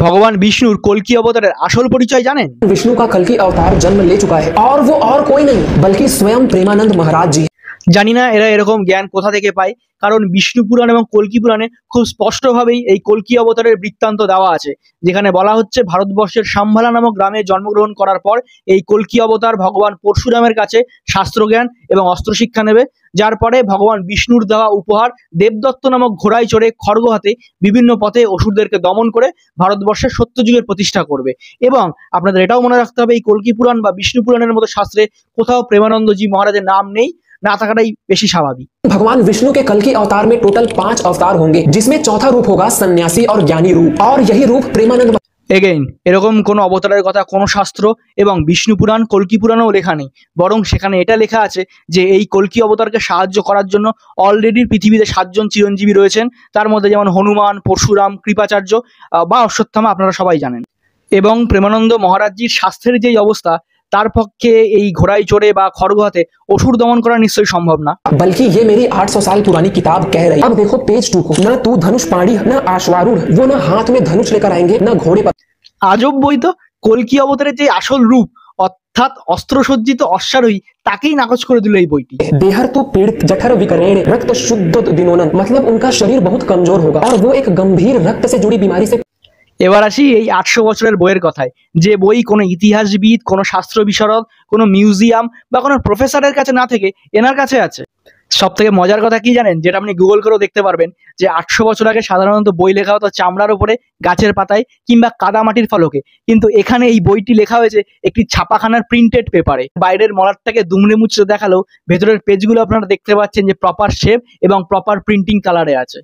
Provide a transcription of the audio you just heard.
भगवान विष्णुर कल्की अवतारेर आसल परिचय जानेन? विष्णु का कल्कि अवतार जन्म ले चुका है और वो और कोई नहीं बल्कि स्वयं प्रेमानंद महाराज जी। জানি না এরা এরকম জ্ঞান কোথা থেকে পায়, কারণ বিষ্ণু পুরাণ এবং কল্কি পুরাণে খুব স্পষ্টভাবেই এই কল্কি অবতারের বৃত্তান্ত দেওয়া আছে, যেখানে বলা হচ্ছে ভারতবর্ষের শাম্ভালা নামক গ্রামে জন্মগ্রহণ করার পর এই কল্কি অবতার ভগবান পরশুরামের কাছে শাস্ত্রজ্ঞান এবং অস্ত্রশিক্ষা নেবে, যার পরে ভগবান বিষ্ণুর দেওয়া উপহার দেবদত্ত নামক ঘোড়ায় চড়ে খড়গ হাতে বিভিন্ন পথে অসুরদেরকে দমন করে ভারতবর্ষের সত্যযুগের প্রতিষ্ঠা করবে। এবং আপনাদের এটাও মনে রাখতে হবে এই কল্কি পুরাণ বা বিষ্ণু পুরাণের মতো শাস্ত্রে কোথাও প্রেমানন্দজি মহারাজের নাম নেই, না থাকাটাই বেশি স্বাভাবিক। भगवान विष्णु के कल्कि अवतार में टोटल 5 अवतार होंगे, जिसमें चौथा रूप होगा सन्यासी और ज्ञानी रूप, और यही रूप प्रेमानंद। এগেইন এরকম কোনো অবতারের কথা কোনো শাস্ত্র এবং বিষ্ণু পুরাণ কল্কি পুরাণেও লেখা নেই, বরং সেখানে এটা লেখা আছে যে এই কল্কি অবতারকে সাহায্য করার জন্য অলরেডি পৃথিবীতে 7 জন চিরঞ্জীবী রয়েছেন, তার মধ্যে যেমন হনুমান, পরশুরাম, কৃপাচার্য বা অশ্বত্থামা আপনারা সবাই জানেন। এবং প্রেমানন্দ মহারাজজির স্বাস্থ্যের যেই অবস্থা, তার পক্ষে এই ঘোড়ায় চড়ে বা খড়গ হাতে অসুর দমন করা নিশ্চয়ই সম্ভব না। बल्कि ये मेरी 800 साल पुरानी किताब कह रही है। अब देखो पेज 2 को, ना तू धनुष पाणी ना आश्वारूढ़, वो ना हाथ में धनुष लेकर आएंगे ना घोड़े पर। আজব বই তো। কল্কি অবতারের যে আসল রূপ অর্থাৎ অস্ত্রসজ্জিত অশ্বারোহী, তাকেই নাকচ করে দিল এই বইটি। देहर तो पीड़ित जठर विकरेण रक्त शुद्ध दिनोनन, मतलब उनका शरीर बहुत कमजोर होगा और वो एक गंभीर रक्त से जुड़ी बीमारी से। এবার আসি এই 800 বছরের বইয়ের কথায়, যে বই কোনো ইতিহাসবিদ, কোনো শাস্ত্র বিশারদ, কোনো মিউজিয়াম বা কোনো প্রফেসরের কাছে না থেকে এনার কাছে আছে। সব থেকে মজার কথা কি জানেন, যেটা আপনি গুগল করেও দেখতে পারবেন, যে 800 বছর আগে সাধারণত বই লেখা হতো চামড়ার উপরে, গাছের পাতায় কিংবা কাদামাটির ফলকে, কিন্তু এখানে এই বইটি লেখা হয়েছে একটি ছাপাখানার প্রিন্টেড পেপারে। বাইরের মলাটটাকে দুমড়ে মুচড়ে দেখালেও ভেতরের পেজগুলো আপনারা দেখতে পাচ্ছেন যে প্রপার শেপ এবং প্রপার প্রিন্টিং কালারে আছে।